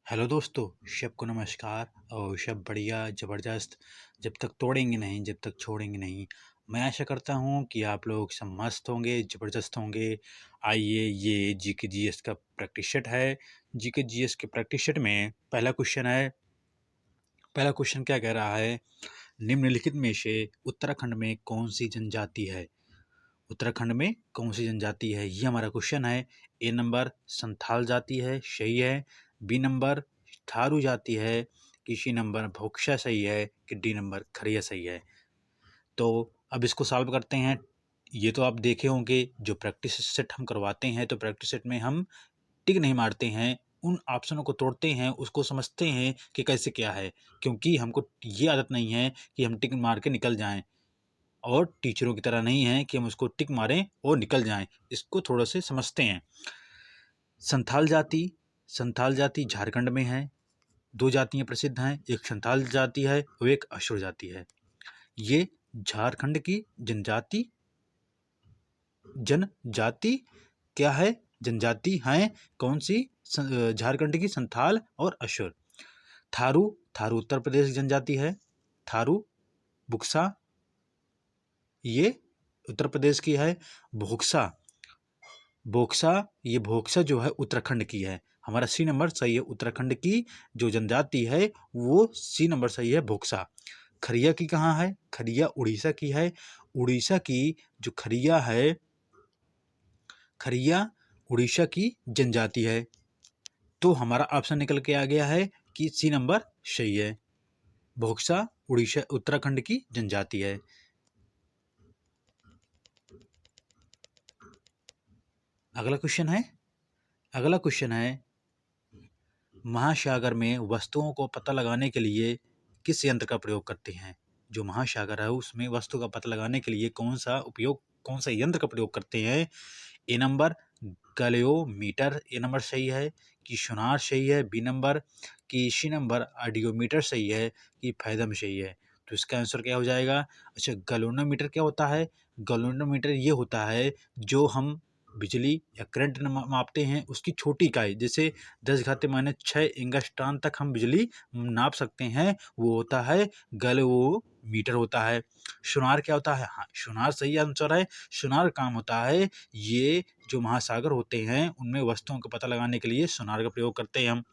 Hello दोस्तों, सबको नमस्कार और सब बढ़िया ज़बरदस्त। जब तक तोड़ेंगे नहीं, जब तक छोड़ेंगे नहीं। मैं आशा करता हूँ कि आप लोग सब मस्त होंगे, ज़बरदस्त होंगे। आइए, ये जीके जीएस का प्रैक्टिस सेट है। जीके जीएस के प्रैक्टिस सेट में पहला क्वेश्चन है। पहला क्वेश्चन क्या कह रहा है? निम्नलिखित में से उत्तराखंड में कौन सी जनजाति है? उत्तराखंड में कौन सी जनजाति है, ये हमारा क्वेश्चन है। ए नंबर संथाल जाति है, सही है। बी नंबर थारू जाति है, कि सी नंबर भोक्शा सही है, कि डी नंबर खरिया सही है। तो अब इसको सॉल्व करते हैं। ये तो आप देखे होंगे, जो प्रैक्टिस सेट हम करवाते हैं तो प्रैक्टिस सेट में हम टिक नहीं मारते हैं, उन ऑप्शनों को तोड़ते हैं, उसको समझते हैं कि कैसे क्या है। क्योंकि हमको ये आदत नहीं है कि हम टिक मार के निकल जाएं, और टीचरों की तरह नहीं है कि हम उसको टिक मारें और निकल जाएं। इसको थोड़ा से समझते हैं। संथाल जाति, संथाल जाति झारखंड में है। दो जातियां प्रसिद्ध हैं, एक संथाल जाति है और एक अशुर जाति है। ये झारखंड की जनजाति क्या है? जनजाति हैं कौन सी? झारखंड की संथाल और अशुर। थारू, थारू उत्तर प्रदेश की जनजाति है। थारू, बुक्सा ये उत्तर प्रदेश की है। भोक्सा, बोक्सा, ये भोक्सा जो है उत्तराखंड की है। हमारा सी नंबर सही है। उत्तराखंड की जो जनजाति है वो सी नंबर सही है, भोक्सा। खरिया की कहाँ है? खरिया उड़ीसा की है। उड़ीसा की जो खरिया है, खरिया उड़ीसा की जनजाति है। तो हमारा ऑप्शन निकल के आ गया है कि सी नंबर सही है। भोक्सा उड़ीसा उत्तराखंड की जनजाति है। अगला क्वेश्चन है। अगला क्वेश्चन है, महासागर में वस्तुओं को पता लगाने के लिए किस यंत्र का प्रयोग करते हैं? जो महासागर है उसमें वस्तु का पता लगाने के लिए कौन सा यंत्र का प्रयोग करते हैं? ए नंबर गैलियोमीटर, ए नंबर सही है। कि सोनार सही है, बी नंबर। कि सी नंबर ऑडियोमीटर सही है, कि फैदम सही है। तो इसका आंसर क्या हो जाएगा? अच्छा, गैल्वेनोमीटर क्या होता है? गैल्वेनोमीटर ये होता है जो हम बिजली या करंट मापते हैं, उसकी छोटी इकाई, जैसे 10⁻⁶ एंगस्ट्रॉन तक हम बिजली नाप सकते हैं, वो होता है गैल्वेनोमीटर होता है। सोनार क्या होता है? हाँ, सोनार सही आंसर है। सोनार काम होता है, ये जो महासागर होते हैं उनमें वस्तुओं का पता लगाने के लिए सोनार का प्रयोग करते हैं हम।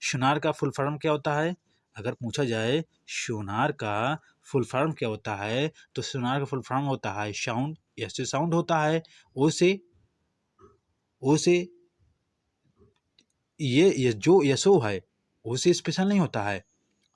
सोनार का फुल फॉर्म क्या होता है? अगर पूछा जाए सोनार का फुल फॉर्म क्या होता है, तो सोनार का फुल फॉर्म होता है साउंड। ऐसे साउंड होता है। ओ से ओ से ये जो यसो है, ओ से स्पेशल नहीं होता है।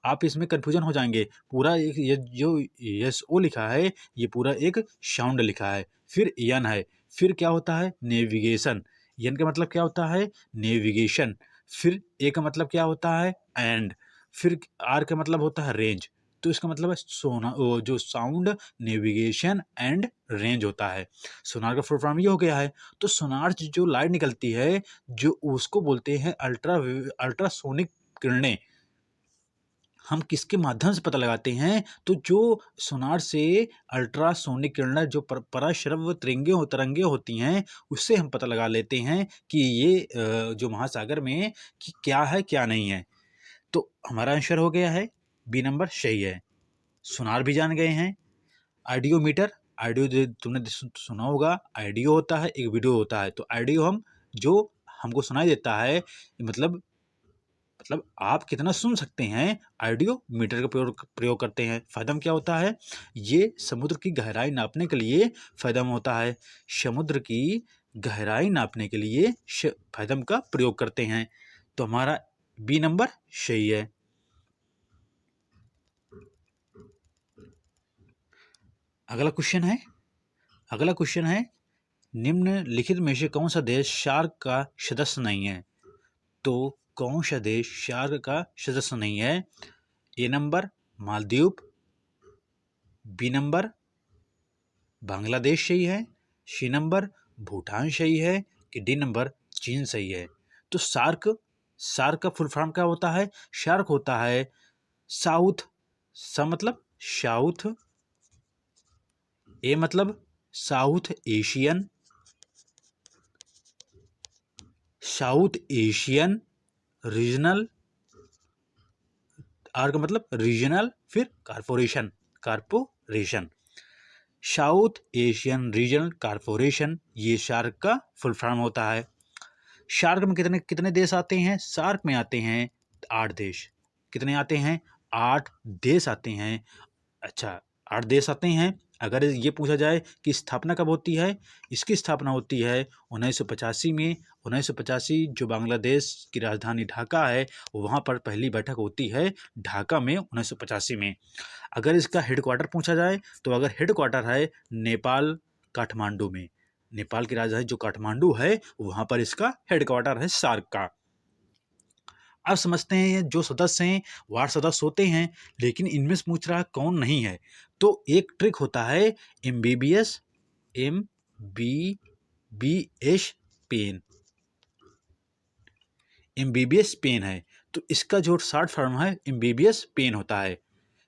आप इसमें कन्फ्यूजन हो जाएंगे। पूरा एक ये जो यस ओ लिखा है, ये पूरा एक साउंड लिखा है। फिर यन है, फिर क्या होता है? नेविगेशन। यन का मतलब क्या होता है? नेविगेशन। फिर ए का मतलब क्या होता है? एंड। फिर आर का मतलब होता है रेंज। तो इसका मतलब है सोना, जो साउंड, नेविगेशन एंड रेंज होता है। सोनार का फुल फॉर्म ये हो गया है। तो सोनार जो लाइट निकलती है, जो उसको बोलते हैं अल्ट्रासोनिक किरणें। हम किसके माध्यम से पता लगाते हैं? तो जो सोनार से अल्ट्रासोनिक किरणें जो पराश्रव्य तरंगे होती हैं, उससे हम पता लगा लेते हैं कि ये जो महासागर में कि क्या है क्या नहीं है। तो हमारा आंसर हो गया है, बी नंबर सही है। सोनार भी जान गए हैं। आइडियोमीटर, आइडियो तुमने सुना होगा, आइडियो होता है, एक वीडियो होता है। तो आइडियो हम जो हमको सुनाई देता है, मतलब आप कितना सुन सकते हैं, ऑडियो मीटर का प्रयोग करते हैं। फायदम क्या होता है? ये समुद्र की गहराई नापने के लिए फायदम होता है। समुद्र की गहराई नापने के लिए फायदम का प्रयोग करते हैं। तो हमारा बी नंबर सही है। अगला क्वेश्चन है। अगला क्वेश्चन है, निम्नलिखित में से कौन सा देश सार्क का सदस्य नहीं है? तो कौन सा देश सार्क का सदस्य नहीं है? A number Maldives, B number Bangladesh सही है, सी नंबर भूटान सही है, कि डी नंबर चीन सही है। तो सार्क, सार्क का फुल फॉर्म क्या होता है? शार्क होता है साउथ, सा मतलब साउथ, ए मतलब south Asian, south Asian regional R का मतलब रीजनल, फिर corporation, corporation. South Asian regional corporation, ये सार्क का फुल फॉर्म होता है। शार्क में कितने कितने देश आते हैं? शार्क में आते हैं 8 देश। कितने आते हैं? 8 देश आते हैं। अच्छा, 8 देश आते हैं। अगर ये पूछा जाए कि स्थापना कब होती है, इसकी स्थापना होती है 1985 में। 1985 जो बांग्लादेश की राजधानी ढाका है, वहाँ पर पहली बैठक होती है ढाका में 1985 में। अगर इसका हेडक्वार्टर पूछा जाए, तो अगर हेडक्वार्टर है नेपाल काठमांडू में, नेपाल की राजधानी जो काठमांडू है, वहाँ पर इसका हेडक्वार्टर है सार्क का। अब समझते हैं जो सदस्य हैं, वार्ड सदस्य होते हैं, लेकिन इनमें से पूछ रहा है कौन नहीं है। तो एक ट्रिक होता है MBBS, MBBS pen, MBBS pen है, तो इसका जो शॉर्ट फॉर्म है MBBS पेन होता है।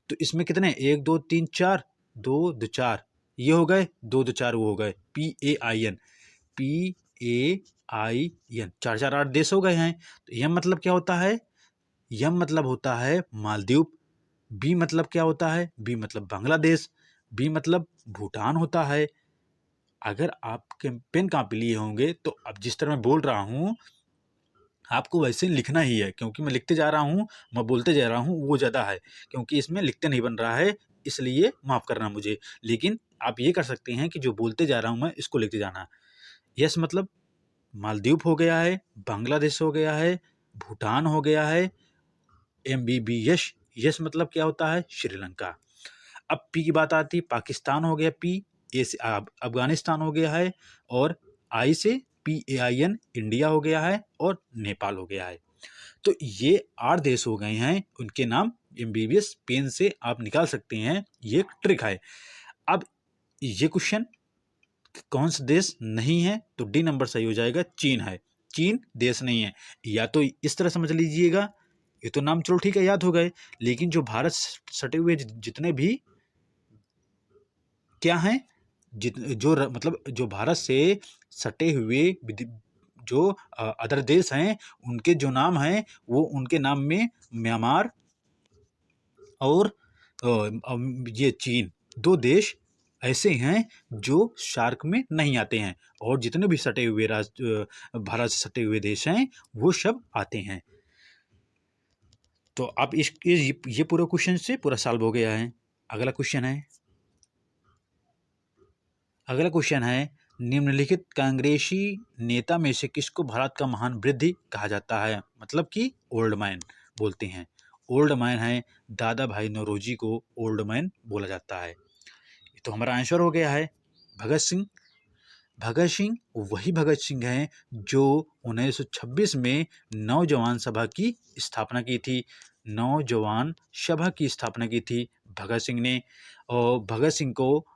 तो इसमें कितने? 1 2 3 4, 2 2 4 ये हो गए, 2 2 4 वो हो गए, PAIN, PAIN, 4 4 8 देश हो गए हैं। तो यह मतलब क्या होता है? यह मतलब होता है मालदीव। बी मतलब क्या होता है? बी मतलब बांग्लादेश। बी मतलब भूटान होता है। अगर आपके पेन कॉपी लिए होंगे, तो अब जिस तरह मैं बोल रहा हूँ, आपको वैसे लिखना ही है, क्योंकि मैं लिखते जा रहा हूँ, मैं बोलते जा रहा हूँ, वो ज़्यादा है, क्योंकि इसमें लिखते नहीं बन रहा है, इसलिए माफ़ करना मुझे। लेकिन आप ये कर सकते हैं कि जो बोलते जा रहा हूँ मैं, इसको लिखते जाना। यस मतलब मालदीव हो गया है, बांग्लादेश हो गया है, भूटान हो गया है। MBBS, यस मतलब क्या होता है? श्रीलंका। अब पी की बात आती है, पाकिस्तान हो गया पी, ए से अफगानिस्तान हो गया है, और आई से PAIN इंडिया हो गया है, और नेपाल हो गया है। तो ये 8 देश हो गए हैं, उनके नाम MBBS पेन से आप निकाल सकते हैं, ये एक ट्रिक है। अब ये क्वेश्चन कौन सा देश नहीं है, तो डी नंबर सही हो जाएगा, चीन है। चीन देश नहीं है। या तो इस तरह समझ लीजिएगा, ये तो नाम चलो ठीक है याद हो गए, लेकिन जो भारत सटे हुए जितने भी क्या हैं, मतलब जो भारत से सटे हुए जो अदर देश हैं, उनके जो नाम हैं, वो उनके नाम में म्यांमार और ये चीन, 2 देश ऐसे हैं जो शार्क में नहीं आते हैं, और जितने भी सटे हुए भारत से सटे हुए देश हैं, वो सब आते हैं। तो आप ये पूरा क्वेश्चन से पूरा सॉल्व हो गया है। अगला क्वेश्चन है, निम्नलिखित कांग्रेसी नेता में से किसको भारत का महान वृद्धि कहा जाता है? मतलब कि ओल्ड मैन बोलते हैं। ओल्ड मैन है, दादा भाई नौरोजी को ओल्ड मैन बोला जाता है। तो हमारा आंसर हो गया है भगत सिंह। भगत सिंह वही भगत सिंह हैं जो 1926 में नौजवान सभा की स्थापना की थी। नौजवान सभा की स्थापना की थी भगत सिंह ने, और भगत सिंह को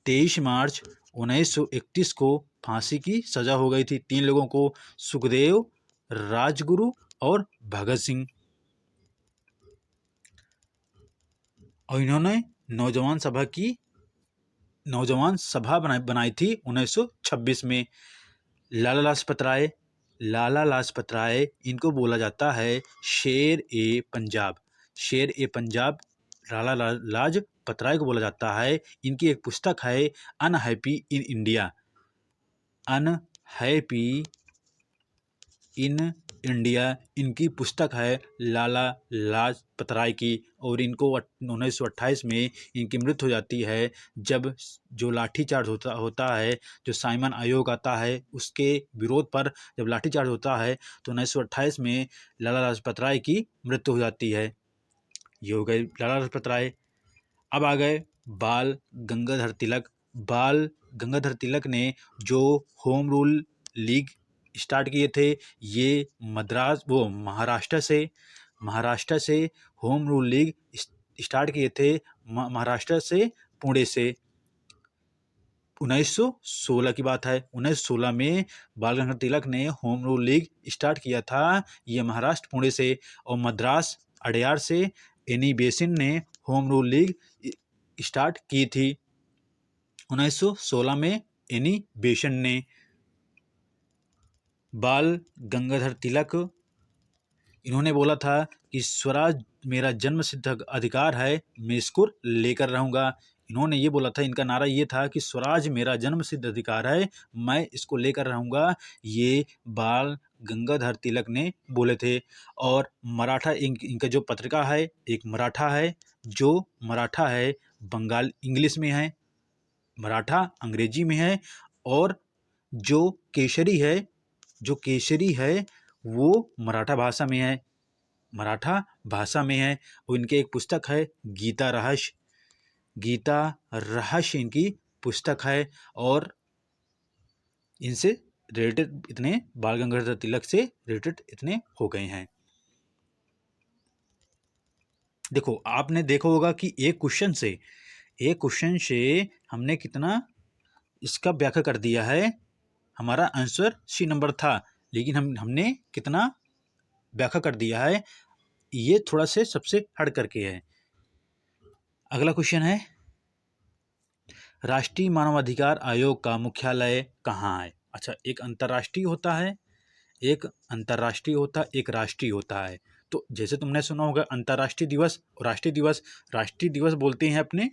23 मार्च 1931 को फांसी की सजा हो गई थी। 3 लोगों को, सुखदेव, राजगुरु और भगत सिंह। और इन्होंने नौजवान सभा बनाई थी 1926 में। लाला लाजपत राय इनको बोला जाता है शेर ए पंजाब। शेर ए पंजाब लाला लाजपत राय को बोला जाता है। इनकी एक पुस्तक है unhappy in India, unhappy in India. इनकी पुस्तक है लाला लाजपत राय की, और इनको 1928 में इनकी मृत्यु हो जाती है, जब जो लाठीचार्ज होता है, जो साइमन आयोग आता है, उसके विरोध पर जब लाठीचार्ज होता है, तो 1928 में लाला लाजपत राय की मृत्यु हो जाती है। ये हो गए लाला लाजपत राय। अब आ गए बाल गंगाधर तिलक। बाल गंगाधर तिलक ने जो होम रूल लीग स्टार्ट किए थे, ये महाराष्ट्र से होम रूल लीग स्टार्ट किए थे, महाराष्ट्र से, पुणे से। 1916 की बात है। 1916 में बाल गंगाधर तिलक ने होम रूल लीग स्टार्ट किया था, ये महाराष्ट्र पुणे से। और मद्रास अडयार से एनी बेसिन ने होम रूल लीग स्टार्ट की थी 1916 में। एनी बेसन ने। बाल गंगाधर तिलक इन्होंने बोला था कि स्वराज मेरा जन्मसिद्ध अधिकार है, मैं इसको लेकर रहूँगा। इन्होंने ये बोला था, इनका नारा ये था कि स्वराज मेरा जन्मसिद्ध अधिकार है, मैं इसको लेकर रहूँगा। ये बाल गंगाधर तिलक ने बोले थे। और मराठा इनका जो पत्रिका है, एक मराठा है, जो मराठा है बंगाल इंग्लिश में है, मराठा अंग्रेजी में है, और जो केसरी है वो मराठा भाषा में है, मराठा भाषा में है। और इनके एक पुस्तक है गीता रहस्य इनकी पुस्तक है। और इनसे रिलेटेड इतने बाल गंगाधर तिलक से रिलेटेड इतने हो गए हैं। देखो, आपने देखा होगा कि एक क्वेश्चन से हमने कितना इसका व्याख्या कर दिया है। हमारा आंसर सी नंबर था, लेकिन हमने कितना व्याख्या कर दिया है, ये थोड़ा से सबसे हट करके है। अगला क्वेश्चन है, राष्ट्रीय मानवाधिकार आयोग का मुख्यालय कहाँ है? अच्छा, एक अंतर्राष्ट्रीय होता है, एक राष्ट्रीय होता है। तो जैसे तुमने सुना होगा अंतर्राष्ट्रीय दिवस और राष्ट्रीय दिवस बोलते हैं अपने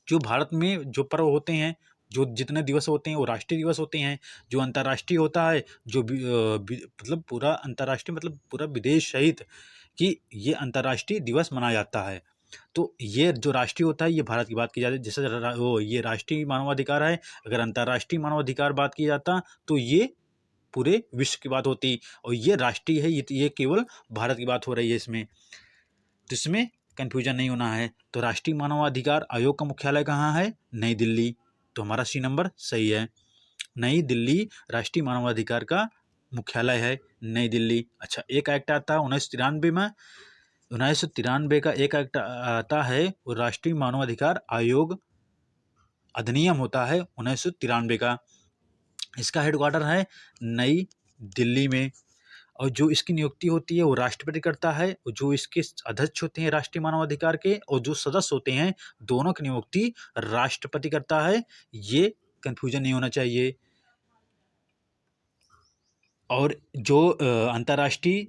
जो भारत में जो पर्व होते हैं, जो जितने दिवस होते हैं वो राष्ट्रीय दिवस होते हैं। जो अंतर्राष्ट्रीय होता है, जो मतलब पूरा अंतर्राष्ट्रीय मतलब पूरा विदेश सहित कि ये अंतर्राष्ट्रीय दिवस मनाया जाता है। तो ये जो राष्ट्रीय होता है, ये भारत की बात की जाती है। जैसे वो ये राष्ट्रीय मानवाधिकार है, अगर अंतर्राष्ट्रीय मानवाधिकार बात की जाता तो ये पूरे विश्व की बात होती, और ये राष्ट्रीय है, ये केवल भारत की बात हो रही है इसमें, तो इसमें कन्फ्यूजन नहीं होना है। तो राष्ट्रीय मानवाधिकार आयोग का मुख्यालय कहाँ है? नई दिल्ली। तो हमारा सी नंबर सही है, नई दिल्ली राष्ट्रीय मानवाधिकार का मुख्यालय है, नई दिल्ली। अच्छा, एक एक्ट आता है 1993 में, 1993 का एक एक्ट आता है, वो राष्ट्रीय मानवाधिकार आयोग अधिनियम होता है 1993 का। इसका हेडक्वार्टर है नई दिल्ली में, और जो इसकी नियुक्ति होती है वो राष्ट्रपति करता है, और जो इसके अध्यक्ष होते हैं राष्ट्रीय मानवाधिकार के और जो सदस्य होते हैं, दोनों की नियुक्ति राष्ट्रपति करता है। ये कंफ्यूजन नहीं होना चाहिए। और जो अंतर्राष्ट्रीय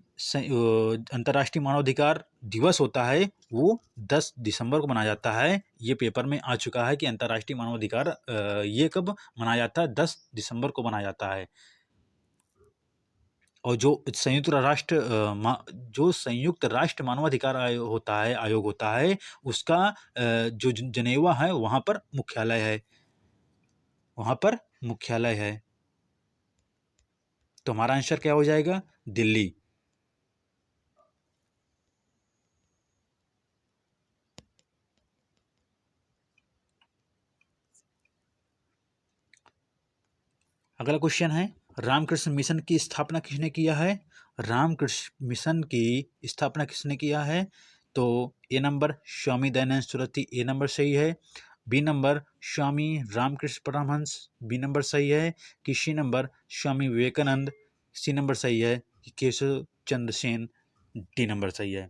मानवाधिकार दिवस होता है वो 10 दिसंबर को मनाया जाता है। ये पेपर में आ चुका है कि अंतर्राष्ट्रीय मानवाधिकार ये कब मनाया जाता है? 10 दिसंबर को मनाया जाता है। और जो संयुक्त राष्ट्र मानवाधिकार आयोग होता है, उसका जो जनेवा है वहाँ पर मुख्यालय है। तो हमारा आंसर क्या हो जाएगा? दिल्ली। अगला क्वेश्चन है, रामकृष्ण मिशन की स्थापना किसने किया है? रामकृष्ण मिशन की स्थापना किसने किया है? तो ए नंबर स्वामी दयानंद सरस्वती, ए नंबर सही है। B number Swami Ramakrishna Paramhans, B number सही है। कि सी नंबर स्वामी विवेकानंद, सी नंबर सही है। कि केशव चंद्र सेन, डी नंबर सही है।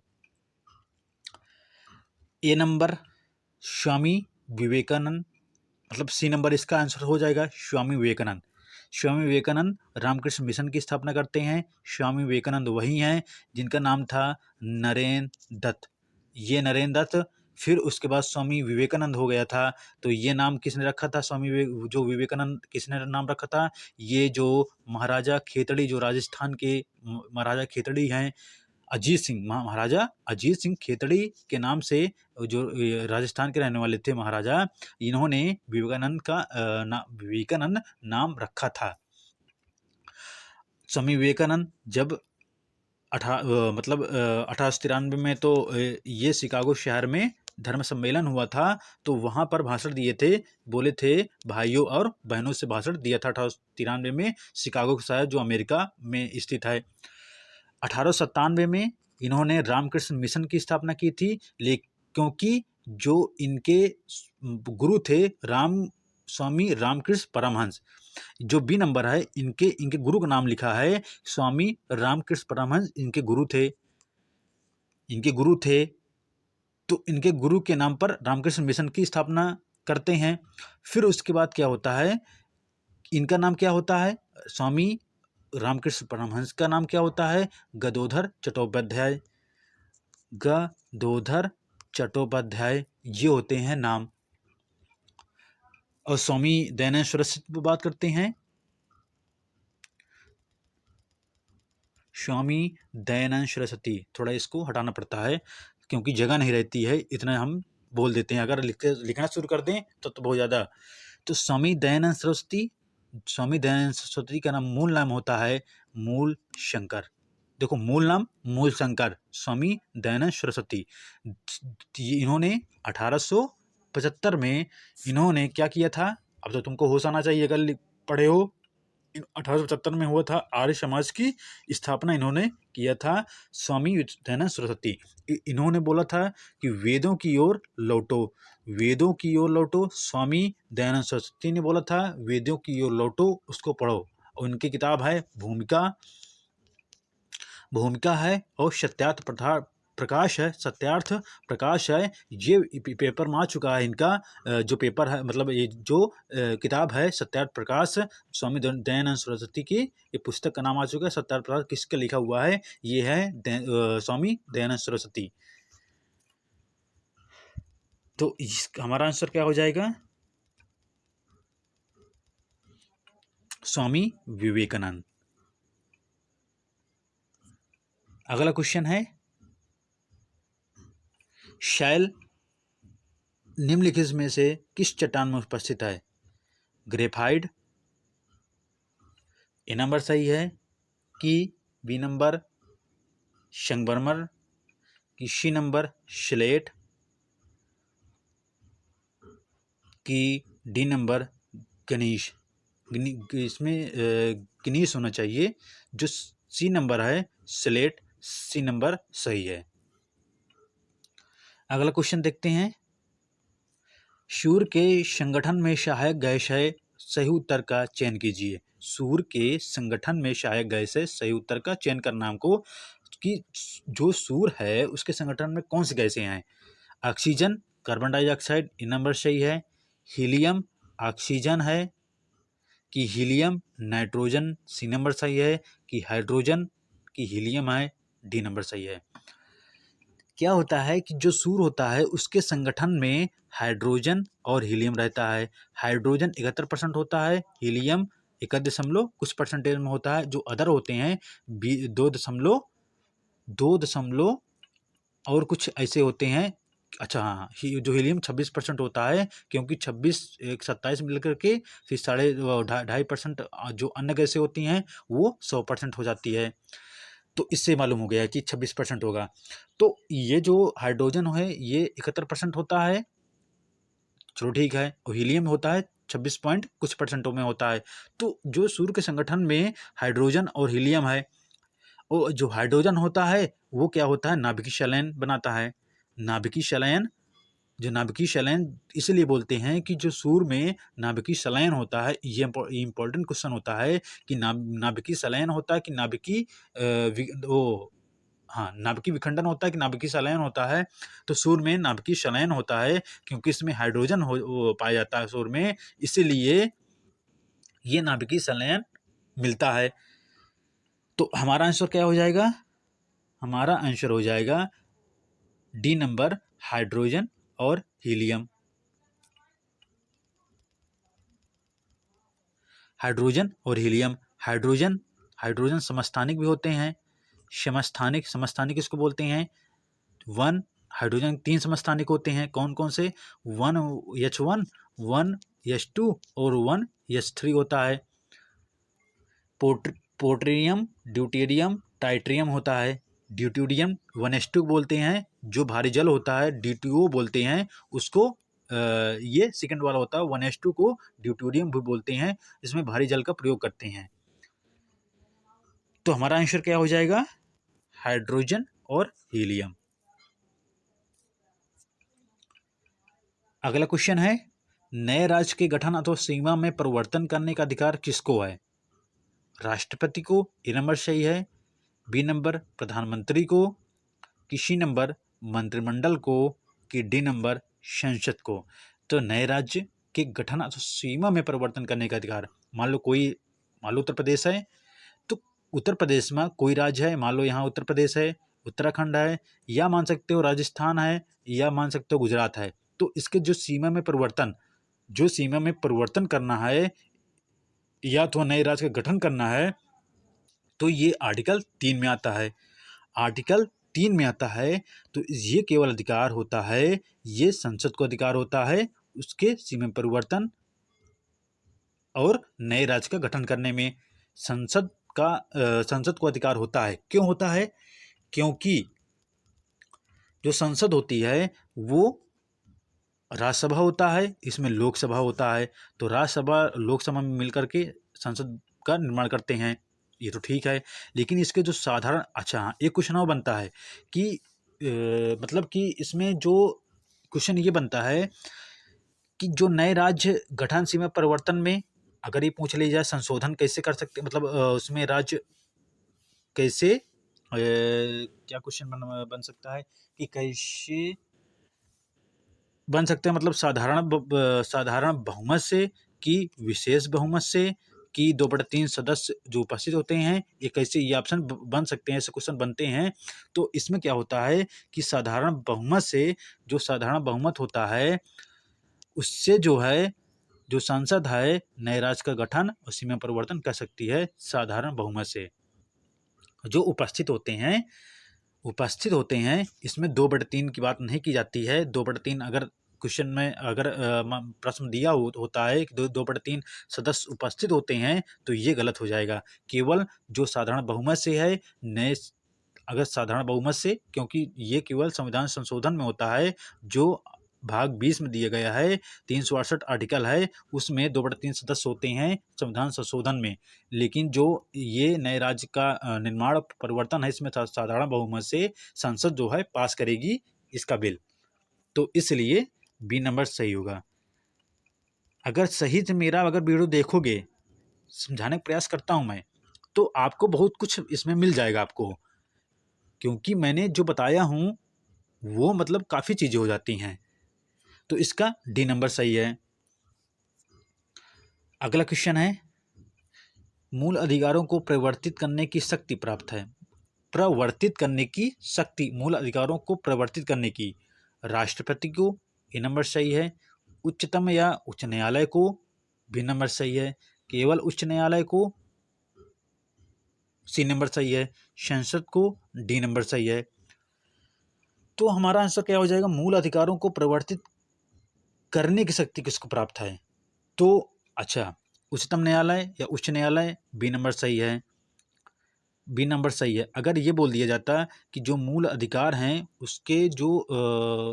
ए नंबर स्वामी विवेकानंद, मतलब सी नंबर इसका आंसर हो जाएगा स्वामी विवेकानंद। स्वामी विवेकानंद रामकृष्ण मिशन की स्थापना करते हैं। स्वामी विवेकानंद वही हैं जिनका नाम था नरेंद्र दत्त। ये नरेंद्र दत्त, फिर उसके बाद स्वामी विवेकानंद हो गया था। तो ये नाम किसने रखा था? जो विवेकानंद किसने नाम रखा था? ये जो महाराजा खेतड़ी, जो राजस्थान के महाराजा खेतड़ी हैं, महाराजा अजीत सिंह खेतड़ी के नाम से, जो राजस्थान के रहने वाले थे महाराजा, इन्होंने विवेकानंद नाम रखा था। स्वामी विवेकानंद जब 1893 में तो ये शिकागो शहर में धर्म सम्मेलन हुआ था, तो वहाँ पर भाषण दिए थे, बोले थे भाइयों और बहनों से भाषण दिया था 1893 में, शिकागो शहर जो अमेरिका में स्थित है। 1897 में इन्होंने रामकृष्ण मिशन की स्थापना की थी, क्योंकि जो इनके गुरु थे स्वामी रामकृष्ण परमहंस, जो बी नंबर है, इनके गुरु का नाम लिखा है स्वामी रामकृष्ण परमहंस, इनके गुरु थे। तो इनके गुरु के नाम पर रामकृष्ण मिशन की स्थापना करते हैं। फिर उसके बाद क्या होता है, इनका नाम क्या होता है? स्वामी रामकृष्ण परमहंस का नाम क्या होता है? गदोधर चट्टोपाध्याय। गदोधर चट्टोपाध्याय ये होते हैं नाम। और स्वामी दयानंद सरस्वती पर बात करते हैं। स्वामी दयानंद सरस्वती, थोड़ा इसको हटाना पड़ता है क्योंकि जगह नहीं रहती है, इतना हम बोल देते हैं। अगर लिखना शुरू कर दें तो बहुत ज़्यादा। तो स्वामी दयानंद सरस्वती, स्वामी दयानंद सरस्वती का नाम मूल नाम होता है मूल शंकर। देखो, मूल नाम मूल शंकर, स्वामी दयानंद सरस्वती। इन्होंने 1875 में इन्होंने क्या किया था? अब तो तुमको होश आना चाहिए अगर पढ़े हो। 1875 में हुआ था आर्य समाज की स्थापना इन्होंने किया था, स्वामी दयानंद सरस्वती। इन्होंने बोला था कि वेदों की ओर लौटो, वेदों की ओर लौटो। स्वामी दयानंद सरस्वती ने बोला था वेदों की ओर लौटो, उसको पढ़ो। उनकी किताब है भूमिका, भूमिका है, और सत्यार्थ प्रकाश है, सत्यार्थ प्रकाश है। ये पेपर में आ चुका है इनका, जो पेपर है, मतलब ये जो किताब है सत्यार्थ प्रकाश, स्वामी दयानंद सरस्वती की ये पुस्तक का नाम आ चुका है सत्यार्थ प्रकाश। किसका लिखा हुआ है? ये है स्वामी दयानंद सरस्वती। तो हमारा आंसर क्या हो जाएगा? स्वामी विवेकानंद। अगला क्वेश्चन है, शैल निम्नलिखित में से किस चट्टान में उपस्थित है? ग्रेफाइट, ए नंबर सही है, कि बी नंबर संगमरमर, कि सी नंबर स्लेट, कि डी नंबर गणेश। इसमें गणेश होना चाहिए। जो सी नंबर है स्लेट, सी नंबर सही है। अगला क्वेश्चन देखते हैं, सूर्य के संगठन में सहायक गैस है, सही उत्तर का चयन कीजिए। सूर्य के संगठन में सहायक गैस है, सही उत्तर का चयन करना हमको, कि जो सूर्य है उसके संगठन में कौन सी गैसें हैं? ऑक्सीजन, कार्बन डाइऑक्साइड, इन नंबर सही है। हीलियम, ऑक्सीजन है, कि हीलियम, नाइट्रोजन, सी नंबर सही है। कि हाइड्रोजन, कि हीलियम है, डी नंबर सही है। क्या होता है कि जो सूर्य होता है उसके संगठन में हाइड्रोजन और हीलियम रहता है। हाइड्रोजन 71% होता है, हीलियम 1 कुछ परसेंटेज में होता है। जो अदर होते हैं 2 और कुछ ऐसे होते हैं। अच्छा हाँ, जो हीलियम 26% होता है, क्योंकि 27 मिल करके फिर 2.5% जो अन्य गैसें होती हैं वो 100% हो जाती है। तो इससे मालूम हो गया कि 26% होगा। तो ये जो हाइड्रोजन है ये 71% होता है, चलो ठीक है। और हीलियम होता है 26 पॉइंट कुछ परसेंटों में होता है। तो जो सूर्य के संगठन में हाइड्रोजन और हीलियम है, और जो हाइड्रोजन होता है वो क्या होता है? नाभिकीय संलयन बनाता है। नाभिकीय संलयन, जो नाभिकीय संलयन इसलिए बोलते हैं कि जो सूर्य में नाभिकीय संलयन होता है, ये इंपॉर्टेंट क्वेश्चन होता है कि नाभिकीय संलयन होता है कि नाभिकीय नाभिकीय विखंडन होता है कि नाभिकीय संलयन होता है। तो सूर्य में नाभिकीय संलयन होता है, क्योंकि इसमें हाइड्रोजन पाया जाता है सूर्य में, इसीलिए ये नाभिकीय संलयन मिलता है। तो हमारा आंसर क्या हो जाएगा? हमारा आंसर हो जाएगा डी नंबर, हाइड्रोजन और हीलियम। हाइड्रोजन और हीलियम, हाइड्रोजन समस्थानिक भी होते हैं। समस्थानिक इसको बोलते हैं। हाइड्रोजन 3 समस्थानिक होते हैं, कौन कौन से? 1H1, 1H2 और 1H3 होता है। पोट्रियम, ड्यूटेरियम, टाइट्रियम होता है। ड्यूटेरियम 1H2 बोलते हैं, जो भारी जल होता है D2O बोलते हैं उसको। ये सेकंड वाला होता है 1H2 को ड्यूटेरियम भी बोलते हैं, इसमें भारी जल का प्रयोग करते हैं। तो हमारा आंसर क्या हो जाएगा? हाइड्रोजन और हीलियम। अगला क्वेश्चन है, नए राज्य के गठन अथवा सीमा में परिवर्तन करने का अधिकार किसको है? राष्ट्रपति को, ए नंबर सही है। बी नंबर प्रधानमंत्री को, कि सी नंबर मंत्रिमंडल को, कि डी नंबर संसद को। तो नए राज्य के गठन अथवा सीमा में परिवर्तन करने का अधिकार, मान लो उत्तर प्रदेश है, तो उत्तर प्रदेश में कोई राज्य है, मान लो यहाँ उत्तर प्रदेश है, उत्तराखंड है, या मान सकते हो राजस्थान है, या मान सकते हो गुजरात है। तो इसके जो सीमा में परिवर्तन करना है या तो नए राज्य का गठन करना है, तो ये आर्टिकल 3 में आता है। आर्टिकल 3 में आता है, तो ये केवल अधिकार होता है, ये संसद को अधिकार होता है उसके सीमा परिवर्तन और नए राज्य का गठन करने में। संसद को अधिकार होता है। क्यों होता है? क्योंकि जो संसद होती है वो राज्यसभा होता है, इसमें लोकसभा होता है। तो राज्यसभा लोकसभा में मिलकर के संसद का निर्माण करते हैं, ये तो ठीक है। लेकिन इसके जो साधारण, अच्छा हाँ, एक क्वेश्चन और बनता है कि मतलब कि इसमें जो क्वेश्चन ये बनता है कि जो नए राज्य गठन सीमा परिवर्तन में अगर ये पूछ लिया जाए संशोधन कैसे कर सकते, मतलब उसमें राज्य कैसे क्या क्वेश्चन बन सकता है कि कैसे बन सकते हैं, मतलब साधारण बहुमत से कि विशेष बहुमत से कि 2/3 सदस्य जो उपस्थित होते हैं, ये कैसे, ये ऑप्शन बन सकते हैं, ऐसे क्वेश्चन बनते हैं। तो इसमें क्या होता है कि साधारण बहुमत से, जो साधारण बहुमत होता है उससे जो है जो संसद है नए राज्य का गठन और सीमा परिवर्तन कर सकती है साधारण बहुमत से। जो उपस्थित होते हैं इसमें 2/3 की बात नहीं की जाती है। 2/3 अगर क्वेश्चन में अगर प्रश्न दिया होता है कि 2/3 सदस्य उपस्थित होते हैं, तो ये गलत हो जाएगा। केवल जो साधारण बहुमत से है, नए अगर साधारण बहुमत से, क्योंकि ये केवल संविधान संशोधन में होता है, जो भाग 20 में दिया गया है, 368 आर्टिकल है, उसमें 2/3 सदस्य होते हैं संविधान संशोधन में। लेकिन जो ये नए राज्य का निर्माण परिवर्तन है, इसमें साधारण बहुमत से संसद जो है पास करेगी इसका बिल। तो इसलिए बी नंबर सही होगा। अगर सही से मेरा अगर वीडियो देखोगे, समझाने का प्रयास करता हूं मैं, तो आपको बहुत कुछ इसमें मिल जाएगा आपको, क्योंकि मैंने जो बताया हूं वो मतलब काफ़ी चीज़ें हो जाती हैं। तो इसका डी नंबर सही है। अगला क्वेश्चन है, मूल अधिकारों को प्रवर्तित करने की शक्ति प्राप्त है। प्रवर्तित करने की शक्ति, मूल अधिकारों को प्रवर्तित करने की, राष्ट्रपति को, ए नंबर सही है। उच्चतम या उच्च न्यायालय को, बी नंबर सही है। केवल उच्च न्यायालय को, सी नंबर सही है। संसद को, डी नंबर सही है। तो हमारा आंसर क्या हो जाएगा? मूल अधिकारों को प्रवर्तित करने की शक्ति किसको प्राप्त है? तो अच्छा, उच्चतम न्यायालय या उच्च न्यायालय, बी नंबर सही है। बी नंबर सही है। अगर ये बोल दिया जाता कि जो मूल अधिकार हैं उसके जो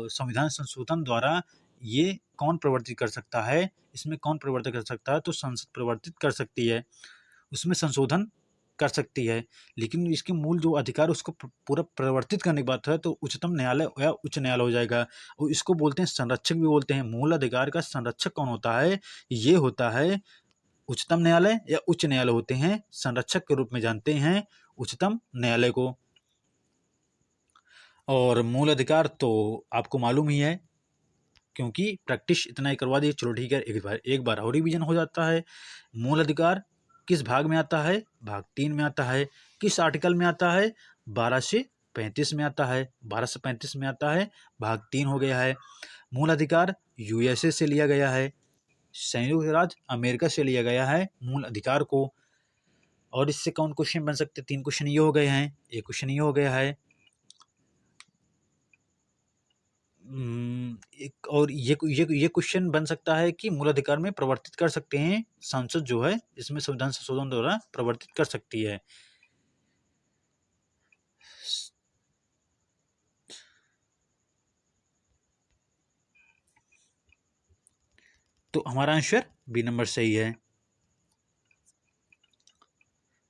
संविधान संशोधन द्वारा ये कौन प्रवर्तित कर सकता है, इसमें कौन प्रवर्तित कर सकता है, तो संसद प्रवर्तित कर सकती है, उसमें संशोधन कर सकती है। लेकिन इसके मूल जो अधिकार उसको पूरा प्रवर्तित करने की बात है, तो उच्चतम न्यायालय या उच्च न्यायालय हो जाएगा। और इसको बोलते हैं संरक्षक भी बोलते हैं। मूल अधिकार का संरक्षक कौन होता है? ये होता है उच्चतम न्यायालय या उच्च न्यायालय होते हैं, संरक्षक के रूप में जानते हैं उच्चतम न्यायालय को। और मूल अधिकार तो आपको मालूम ही है, क्योंकि प्रैक्टिस इतना ही करवा दी। चलो ठीक है, एक बार और रिवीजन हो जाता है। मूल अधिकार किस भाग में आता है? भाग 3 में आता है। किस आर्टिकल में आता है? 12 से 35 में आता है। 12 से 35 में आता है, भाग 3 हो गया है। मूल अधिकार यूएसए से लिया गया है, संयुक्त राज्य अमेरिका से लिया गया है मूल अधिकार को। और इससे कौन क्वेश्चन बन सकते? 3 क्वेश्चन ये हो गए हैं, एक क्वेश्चन ये हो गया है। एक और ये क्वेश्चन बन सकता है कि मूल अधिकार में प्रवर्तित कर सकते हैं संसद जो है, इसमें संविधान संशोधन द्वारा प्रवर्तित कर सकती है। तो हमारा आंसर बी नंबर सही है।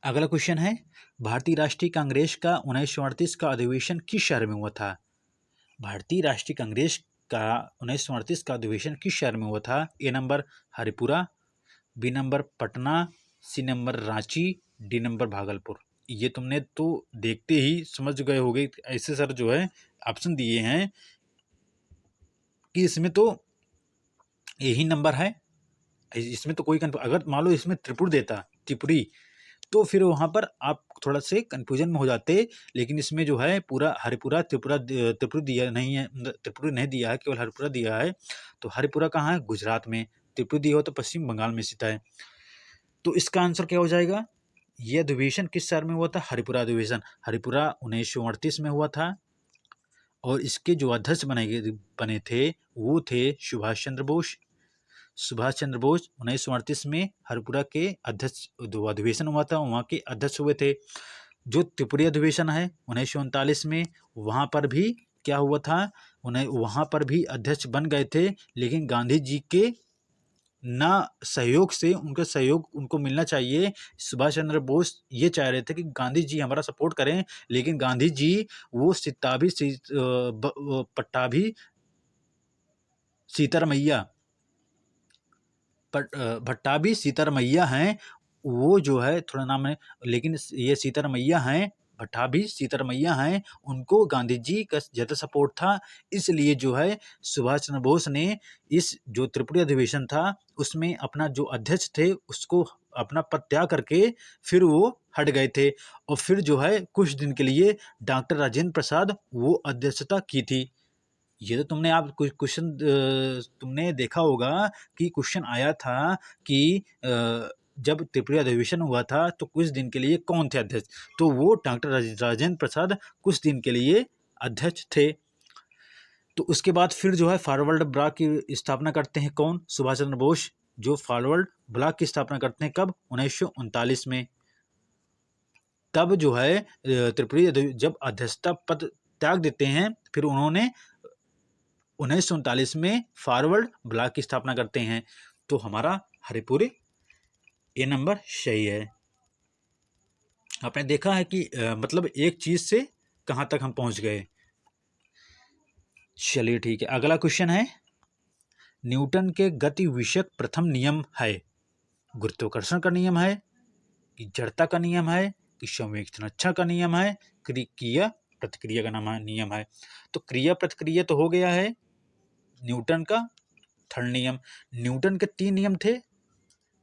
अगला क्वेश्चन है, भारतीय राष्ट्रीय कांग्रेस का 1938 का अधिवेशन किस शहर में हुआ था? भारतीय राष्ट्रीय कांग्रेस का 1938 का अधिवेशन किस शहर में हुआ था? A number Haripura, B number Patna, C number Ranchi, D number Bhagalpur. ये तुमने तो देखते ही समझ गए होगे, ऐसे सर जो है ऑप्शन दिए हैं कि इसमें तो यही नंबर है, इसमें तो कोई अगर मान लो इसमें त्रिपुर देता, त्रिपुरी, तो फिर वहाँ पर आप थोड़ा से कन्फ्यूजन में हो जाते, लेकिन इसमें जो है पूरा हरिपुरा त्रिपुरी दिया नहीं है, त्रिपुरी नहीं दिया है, केवल हरिपुरा दिया है। तो हरिपुरा कहाँ है? गुजरात में। त्रिपुरी दिया हो तो पश्चिम बंगाल में स्थित है। तो इसका आंसर क्या हो जाएगा? यह अधिवेशन किस साल में हुआ था? हरिपुरा अधिवेशन। हरिपुरा 1938 में हुआ था और इसके जो अध्यक्ष बने थे वो थे सुभाष चंद्र बोस। सुभाष चंद्र बोस 1938 में हरिपुरा के अध्यक्ष, जो अधिवेशन हुआ था वहाँ के अध्यक्ष हुए थे। जो त्रिपुरी अधिवेशन है 1939 में, वहाँ पर भी क्या हुआ था? उन्हें वहाँ पर भी अध्यक्ष बन गए थे, लेकिन गांधी जी के ना सहयोग से, उनका सहयोग उनको मिलना चाहिए। सुभाष चंद्र बोस ये चाह रहे थे कि गांधी जी हमारा सपोर्ट करें, लेकिन गांधी जी वो पट्टाभी सीतारमैया भट्टाभी सीतारमैया हैं, वो जो है थोड़ा नाम है, लेकिन ये सीतारमैया हैं, भट्टाभी सीतारमैया हैं, उनको गांधी जी का ज़्यादा सपोर्ट था। इसलिए जो है सुभाष चंद्र बोस ने इस जो त्रिपुरी अधिवेशन था उसमें अपना जो अध्यक्ष थे उसको अपना पद त्याग करके फिर वो हट गए थे, और फिर जो है कुछ दिन के लिए डॉक्टर राजेंद्र प्रसाद वो अध्यक्षता की थी। ये तो तुमने आप कुछ क्वेश्चन तुमने देखा होगा कि क्वेश्चन आया था कि जब त्रिपुरा अधिवेशन हुआ था तो कुछ दिन के लिए कौन थे अध्यक्ष? तो वो डॉक्टर राजेंद्र प्रसाद कुछ दिन के लिए अध्यक्ष थे। तो उसके बाद फिर जो है फॉरवर्ड ब्लॉक की स्थापना करते हैं कौन? सुभाष चंद्र बोस। जो फॉरवर्ड ब्लॉक की स्थापना करते हैं कब? 1939 में। तब जो है त्रिपुरी जब अध्यक्षता पद त्याग देते हैं, फिर उन्होंने 1939 में फॉरवर्ड ब्लॉक की स्थापना करते हैं। तो हमारा हरिपुर ए नंबर सही है। आपने देखा है कि मतलब एक चीज से कहां तक हम पहुंच गए। चलिए ठीक है, अगला क्वेश्चन है, न्यूटन के गति विषयक प्रथम नियम है? गुरुत्वाकर्षण का नियम है, कि जड़ता का नियम है, कि संवेक्षण का नियम है, क्रिया प्रतिक्रिया का नियम है? तो क्रिया प्रतिक्रिया तो हो गया है न्यूटन का थर्ड नियम। न्यूटन के तीन नियम थे।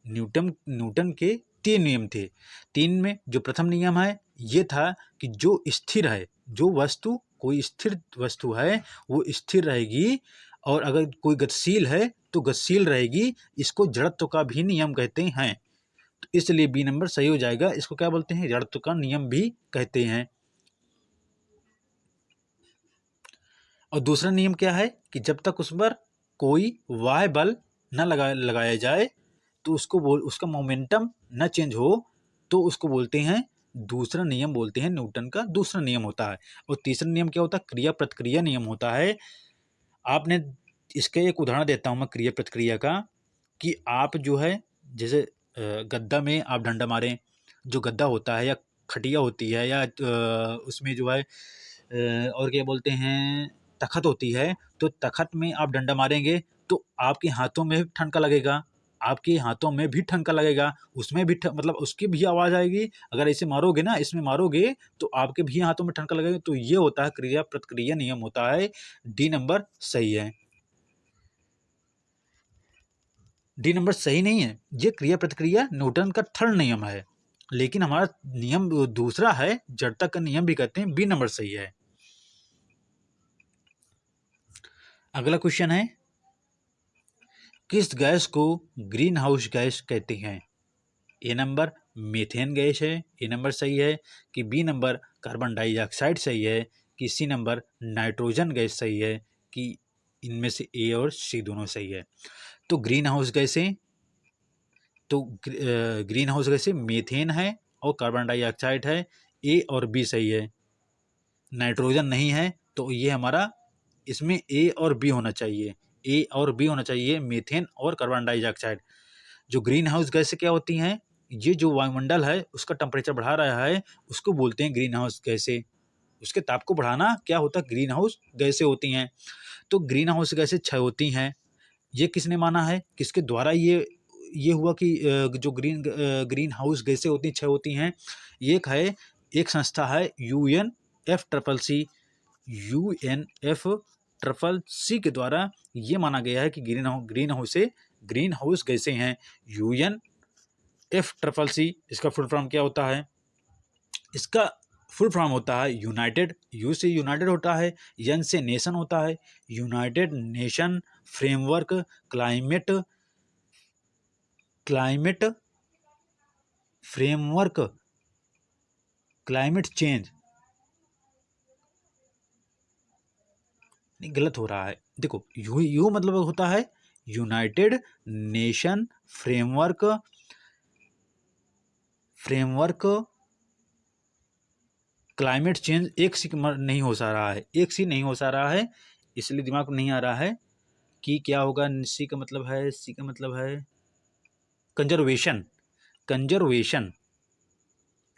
न्यूटन के तीन नियम थे। तीन में जो प्रथम नियम है ये था कि जो स्थिर है, जो वस्तु, कोई स्थिर वस्तु है वो स्थिर रहेगी, और अगर कोई गतिशील है तो गतिशील रहेगी। इसको जड़त्व का भी नियम कहते हैं। तो इसलिए बी नंबर सही हो जाएगा। इसको क्या बोलते हैं? जड़त्व का नियम भी कहते हैं। और दूसरा नियम क्या है कि जब तक उस पर कोई बाह्य बल न लगाया जाए तो उसका मोमेंटम न चेंज हो, तो उसको बोलते हैं, दूसरा नियम बोलते हैं, न्यूटन का दूसरा नियम होता है। और तीसरा नियम क्या होता है? क्रिया प्रतिक्रिया नियम होता है। आपने इसका एक उदाहरण देता हूं मैं क्रिया प्रतिक्रिया का, कि आप जो है जैसे गद्दा में आप डंडा मारें, जो गद्दा होता है या खटिया होती है या उसमें जो है और क्या बोलते हैं, तखत होती है, तो तखत में आप डंडा मारेंगे तो आपके हाथों में ठनका लगेगा, आपके हाथों में भी ठनका लगेगा, उसमें भी मतलब उसकी भी आवाज़ आएगी। अगर ऐसे मारोगे ना, इसमें मारोगे तो आपके भी हाथों में ठनका लगेगा। तो ये होता है क्रिया प्रतिक्रिया नियम होता है। डी नंबर सही है। डी नंबर सही नहीं है, ये क्रिया प्रतिक्रिया न्यूटन का थर्ड नियम है, लेकिन हमारा नियम दूसरा है, जड़ता का नियम भी कहते हैं। बी नंबर सही है। अगला क्वेश्चन है, किस गैस को ग्रीन हाउस गैस कहते हैं? ए नंबर मीथेन गैस है, ए नंबर सही है। कि बी नंबर कार्बन डाइऑक्साइड सही है, कि सी नंबर नाइट्रोजन गैस सही है, कि इनमें से ए और सी दोनों सही है? तो ग्रीन हाउस गैसें, तो ग्रीन हाउस गैसें मीथेन है और कार्बन डाइऑक्साइड है। ए और बी सही है, नाइट्रोजन नहीं है। तो ये हमारा इसमें ए और बी होना चाहिए, ए और बी होना चाहिए, मीथेन और कार्बन डाइऑक्साइड। जो ग्रीन हाउस गैसें क्या होती हैं? ये जो वायुमंडल है उसका टेम्परेचर बढ़ा रहा है, उसको बोलते हैं ग्रीन हाउस गैसें। उसके ताप को बढ़ाना क्या होता है? ग्रीन हाउस गैसें होती हैं। तो ग्रीन हाउस गैसें 6 होती हैं। ये किसने माना है? किसके द्वारा ये हुआ कि जो ग्रीन हाउस गैसें होती हैं 6 होती हैं? एक संस्था है UNFCCC। UNFCCC के द्वारा ये माना गया है कि ग्रीन हाउस गैसें हैं। UNFCCC इसका फुल फॉर्म क्या होता है? इसका फुल फॉर्म होता है यूनाइटेड, यू से यूनाइटेड होता है, एन से नेशन होता है, United nation framework climate climate framework climate change, नहीं गलत हो रहा है, देखो यू यू मतलब होता है United nation framework framework climate change, एक सी नहीं हो सा रहा है, एक सी नहीं हो सा रहा है, इसलिए दिमाग में नहीं आ रहा है कि क्या होगा। सी का मतलब है, सी का मतलब है conservation, conservation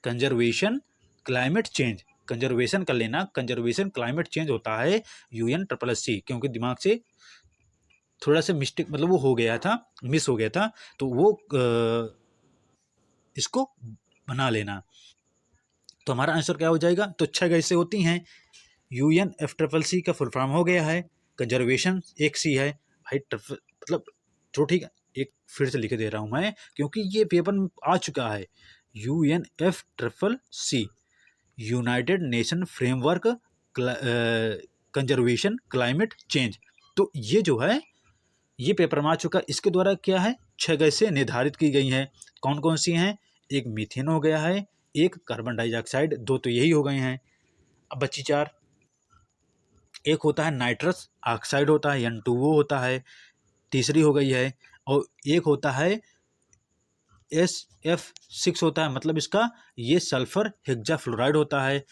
conservation climate change, conservation कर लेना, कंजर्वेशन क्लाइमेट चेंज होता है UN+C, क्योंकि दिमाग से थोड़ा सा मिस्टेक मतलब वो हो गया था, मिस हो गया था, तो वो इसको बना लेना। तो हमारा आंसर क्या हो जाएगा, तो 6 कैसे होती हैं, UNFCCC का फुल फॉर्म हो गया है कंजर्वेशन, एक सी है भाई मतलब जो ठीक है, एक फिर से लिख दे रहा हूँ मैं क्योंकि ये पेपर में आ चुका है, UNFCCC United nation framework conservation climate change. तो ये जो है ये पेपर में आ चुका, इसके द्वारा क्या है 6 गैसें निर्धारित की गई हैं, कौन कौन सी हैं, एक मीथेन हो गया है, एक कार्बन डाइऑक्साइड, 2 तो यही हो गए हैं, अब बची 4, एक होता है नाइट्रस ऑक्साइड होता है N2O होता है, तीसरी हो गई है, और एक होता है SF6 होता है, मतलब इसका ये सल्फर हेक्सा फ्लोराइड होता है,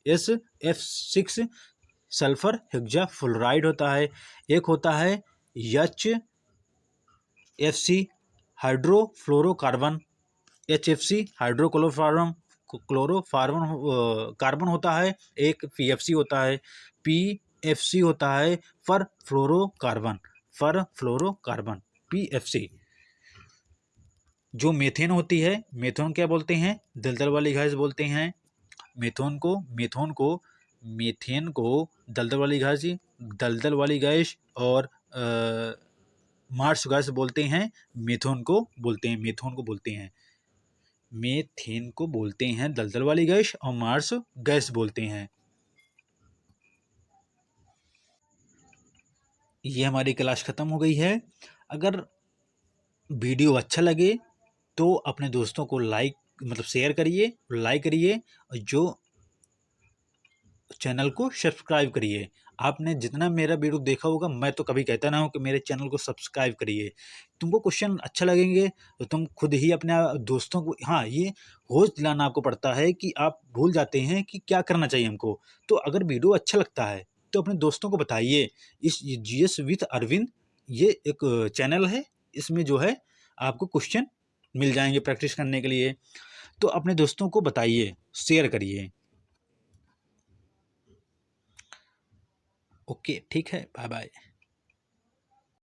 SF6 सल्फर हेक्सा फ्लोराइड होता है, एक होता है HFC हाइड्रोफ्लोरोकार्बन, HFC क्लोरोफार्मन कार्बन होता है, एक PFC होता है, PFC होता है फर फ्लोरोकार्बन PFC। जो मेथेन होती है, मेथेन क्या बोलते हैं, दलदल वाली गैस बोलते हैं, मेथेन को दलदल वाली गैस और मार्स गैस बोलते हैं, मेथेन को बोलते हैं दलदल वाली गैस और मार्स गैस बोलते हैं। ये हमारी क्लास खत्म हो गई है। अगर वीडियो अच्छा लगे तो अपने दोस्तों को शेयर करिए, लाइक करिए, और जो चैनल को सब्सक्राइब करिए। आपने जितना मेरा वीडियो देखा होगा, मैं तो कभी कहता ना हूँ कि मेरे चैनल को सब्सक्राइब करिए। तुमको क्वेश्चन अच्छा लगेंगे तो तुम खुद ही अपने दोस्तों को, हाँ ये होश दिलाना आपको पड़ता है कि आप भूल जाते हैं कि क्या करना चाहिए हमको। तो अगर वीडियो अच्छा लगता है तो अपने दोस्तों को बताइए। इस GS विथ अरविंद ये एक चैनल है, इसमें जो है आपको क्वेश्चन मिल जाएंगे प्रैक्टिस करने के लिए। तो अपने दोस्तों को बताइए, शेयर करिए। ओके ठीक है, बाय बाय।